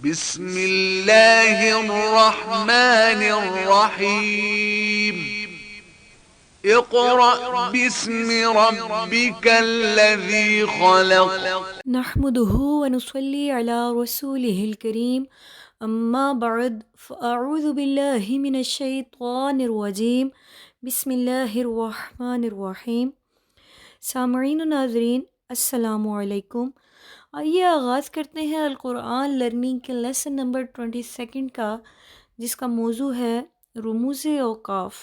بسم اللہ الرحمن الرحیم اقرأ باسم ربک الذی خلق نحمده ونصلي على رسوله الكريم أما بعد فأعوذ بالله من الشيطان الرجيم بسم اللہ الرحمن الرحیم۔ سامعین و ناظرین السلام علیکم۔ آئیے آغاز کرتے ہیں القرآن لرننگ کے لیسن نمبر 22 کا، جس کا موضوع ہے رموز اوقاف۔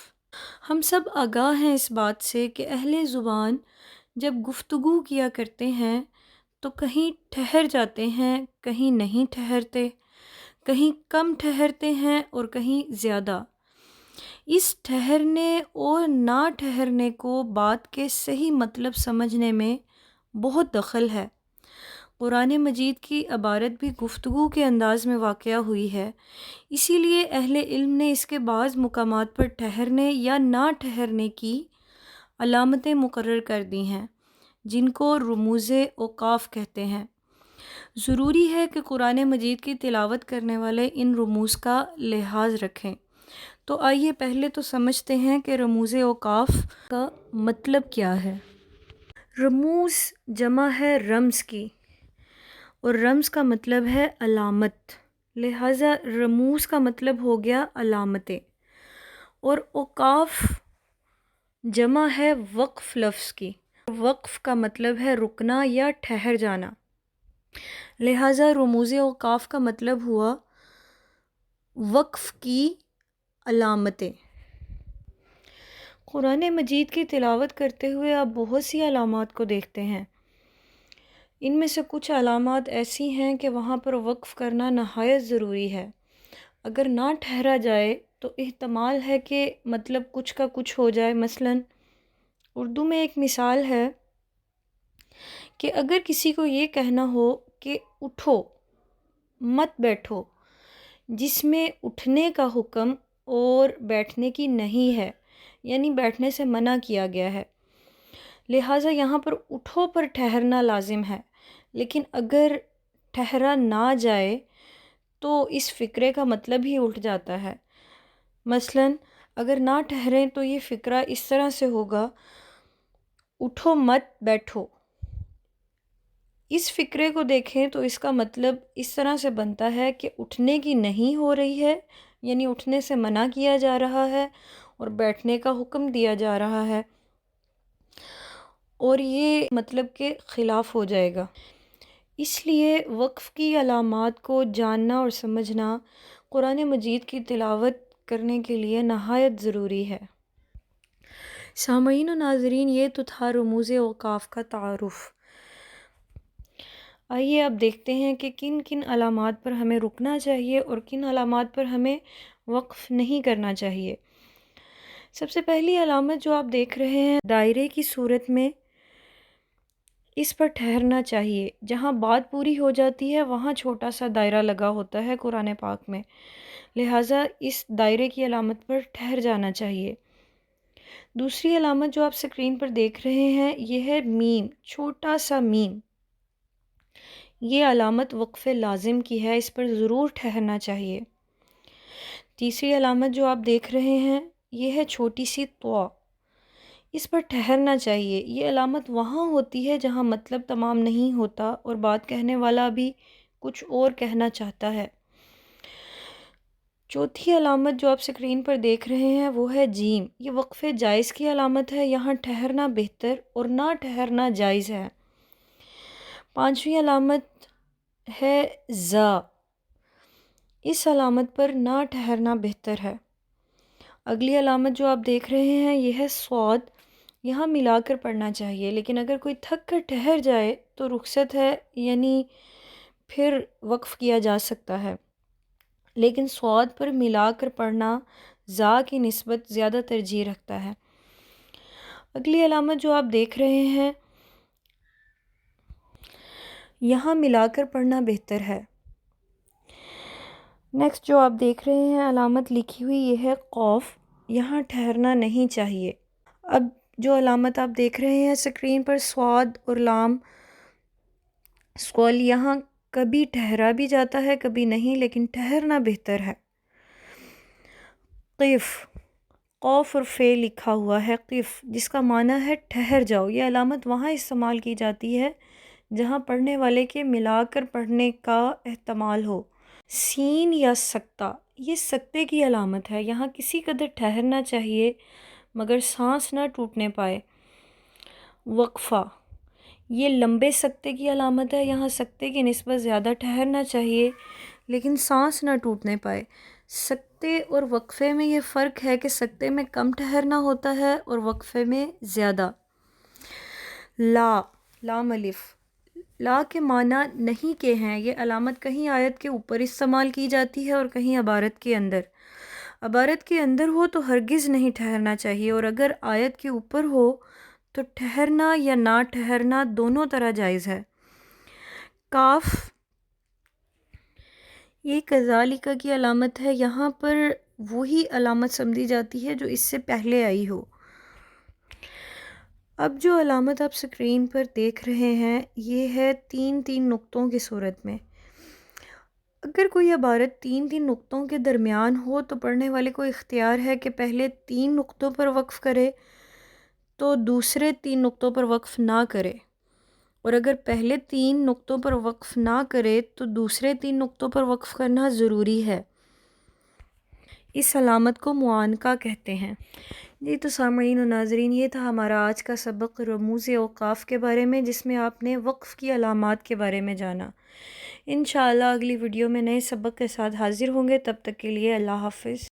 ہم سب آگاہ ہیں اس بات سے کہ اہل زبان جب گفتگو کیا کرتے ہیں تو کہیں ٹھہر جاتے ہیں، کہیں نہیں ٹھہرتے، کہیں کم ٹھہرتے ہیں اور کہیں زیادہ۔ اس ٹھہرنے اور نہ ٹھہرنے کو بات کے صحیح مطلب سمجھنے میں بہت دخل ہے۔ قرآن مجید کی عبارت بھی گفتگو کے انداز میں واقع ہوئی ہے، اسی لیے اہل علم نے اس کے بعض مقامات پر ٹھہرنے یا نہ ٹھہرنے کی علامتیں مقرر کر دی ہیں، جن کو رموز اوقاف کہتے ہیں۔ ضروری ہے کہ قرآن مجید کی تلاوت کرنے والے ان رموز کا لحاظ رکھیں۔ تو آئیے پہلے تو سمجھتے ہیں کہ رموز اوقاف کا مطلب کیا ہے۔ رموز جمع ہے رمز کی، اور رمز کا مطلب ہے علامت، لہٰذا رموز کا مطلب ہو گیا علامتیں، اور اوقاف جمع ہے وقف لفظ کی، وقف کا مطلب ہے رکنا یا ٹھہر جانا، لہٰذا رموز اوقاف کا مطلب ہوا وقف کی علامتیں۔ قرآن مجید کی تلاوت کرتے ہوئے آپ بہت سی علامات کو دیکھتے ہیں۔ ان میں سے کچھ علامات ایسی ہیں کہ وہاں پر وقف کرنا نہایت ضروری ہے۔ اگر نہ ٹھہرا جائے تو احتمال ہے کہ مطلب کچھ کا کچھ ہو جائے۔ مثلاً اردو میں ایک مثال ہے کہ اگر کسی کو یہ کہنا ہو کہ اٹھو مت بیٹھو، جس میں اٹھنے کا حکم اور بیٹھنے کی نہیں ہے، یعنی بیٹھنے سے منع کیا گیا ہے، لہٰذا یہاں پر اٹھو پر ٹھہرنا لازم ہے۔ لیکن اگر ٹھہرا نہ جائے تو اس فقرے کا مطلب ہی اٹھ جاتا ہے۔ مثلاً اگر نہ ٹھہریں تو یہ فقرہ اس طرح سے ہوگا، اٹھو مت بیٹھو۔ اس فقرے کو دیکھیں تو اس کا مطلب اس طرح سے بنتا ہے کہ اٹھنے کی نہیں ہو رہی ہے، یعنی اٹھنے سے منع کیا جا رہا ہے اور بیٹھنے کا حکم دیا جا رہا ہے، اور یہ مطلب کے خلاف ہو جائے گا۔ اس لیے وقف کی علامات کو جاننا اور سمجھنا قرآن مجید کی تلاوت کرنے کے لیے نہایت ضروری ہے۔ سامعین و ناظرین، یہ تو تھا رموز اوقاف کا تعارف۔ آئیے اب دیکھتے ہیں کہ کن کن علامات پر ہمیں رکنا چاہیے اور کن علامات پر ہمیں وقف نہیں کرنا چاہیے۔ سب سے پہلی علامت جو آپ دیکھ رہے ہیں دائرے کی صورت میں، اس پر ٹھہرنا چاہیے۔ جہاں بات پوری ہو جاتی ہے وہاں چھوٹا سا دائرہ لگا ہوتا ہے قرآن پاک میں، لہٰذا اس دائرے کی علامت پر ٹھہر جانا چاہیے۔ دوسری علامت جو آپ سکرین پر دیکھ رہے ہیں یہ ہے میم، چھوٹا سا میم۔ یہ علامت وقف لازم کی ہے، اس پر ضرور ٹھہرنا چاہیے۔ تیسری علامت جو آپ دیکھ رہے ہیں یہ ہے چھوٹی سی طاء، اس پر ٹھہرنا چاہیے۔ یہ علامت وہاں ہوتی ہے جہاں مطلب تمام نہیں ہوتا اور بات کہنے والا بھی کچھ اور کہنا چاہتا ہے۔ چوتھی علامت جو آپ سکرین پر دیکھ رہے ہیں وہ ہے جیم، یہ وقف جائز کی علامت ہے، یہاں ٹھہرنا بہتر اور نہ ٹھہرنا جائز ہے۔ پانچویں علامت ہے زا، اس علامت پر نہ ٹھہرنا بہتر ہے۔ اگلی علامت جو آپ دیکھ رہے ہیں یہ ہے صاد، یہاں ملا کر پڑھنا چاہیے، لیکن اگر کوئی تھک کر ٹھہر جائے تو رخصت ہے، یعنی پھر وقف کیا جا سکتا ہے، لیکن صاد پر ملا کر پڑھنا زا کی نسبت زیادہ ترجیح رکھتا ہے۔ اگلی علامت جو آپ دیکھ رہے ہیں یہاں ملا کر پڑھنا بہتر ہے۔ نیکسٹ جو آپ دیکھ رہے ہیں علامت لکھی ہوئی یہ ہے قوف، یہاں ٹھہرنا نہیں چاہیے۔ اب جو علامت آپ دیکھ رہے ہیں سکرین پر صاد اور لام سکول، یہاں کبھی ٹھہرا بھی جاتا ہے کبھی نہیں، لیکن ٹھہرنا بہتر ہے۔ قف، قوف اور فے لکھا ہوا ہے قف، جس کا معنی ہے ٹھہر جاؤ۔ یہ علامت وہاں استعمال کی جاتی ہے جہاں پڑھنے والے کے ملا کر پڑھنے کا احتمال ہو۔ سین یا سکتہ، یہ سکتے کی علامت ہے، یہاں کسی قدر ٹھہرنا چاہیے مگر سانس نہ ٹوٹنے پائے۔ وقفہ، یہ لمبے سکتے کی علامت ہے، یہاں سکتے کی نسبت زیادہ ٹھہرنا چاہیے لیکن سانس نہ ٹوٹنے پائے۔ سکتے اور وقفے میں یہ فرق ہے کہ سکتے میں کم ٹھہرنا ہوتا ہے اور وقفے میں زیادہ۔ لا، لام الف، لا کے معنی نہیں کے ہیں۔ یہ علامت کہیں آیت کے اوپر استعمال کی جاتی ہے اور کہیں عبارت کے اندر۔ عبارت کے اندر ہو تو ہرگز نہیں ٹھہرنا چاہیے، اور اگر آیت کے اوپر ہو تو ٹھہرنا یا نہ ٹھہرنا دونوں طرح جائز ہے۔ کاف، یہ کذالک کی علامت ہے، یہاں پر وہی علامت سمجھی جاتی ہے جو اس سے پہلے آئی ہو۔ اب جو علامت آپ سکرین پر دیکھ رہے ہیں یہ ہے تین تین نقطوں کی صورت میں۔ اگر کوئی عبارت تین تین نقطوں کے درمیان ہو تو پڑھنے والے کو اختیار ہے کہ پہلے تین نقطوں پر وقف کرے تو دوسرے تین نقطوں پر وقف نہ کرے، اور اگر پہلے تین نقطوں پر وقف نہ کرے تو دوسرے تین نقطوں پر وقف کرنا ضروری ہے۔ اس علامت کو معانقہ کہتے ہیں۔ جی تو سامعین و ناظرین، یہ تھا ہمارا آج کا سبق رموز اوقاف کے بارے میں، جس میں آپ نے وقف کی علامات کے بارے میں جانا۔ انشاءاللہ اگلی ویڈیو میں نئے سبق کے ساتھ حاضر ہوں گے، تب تک کے لیے اللہ حافظ۔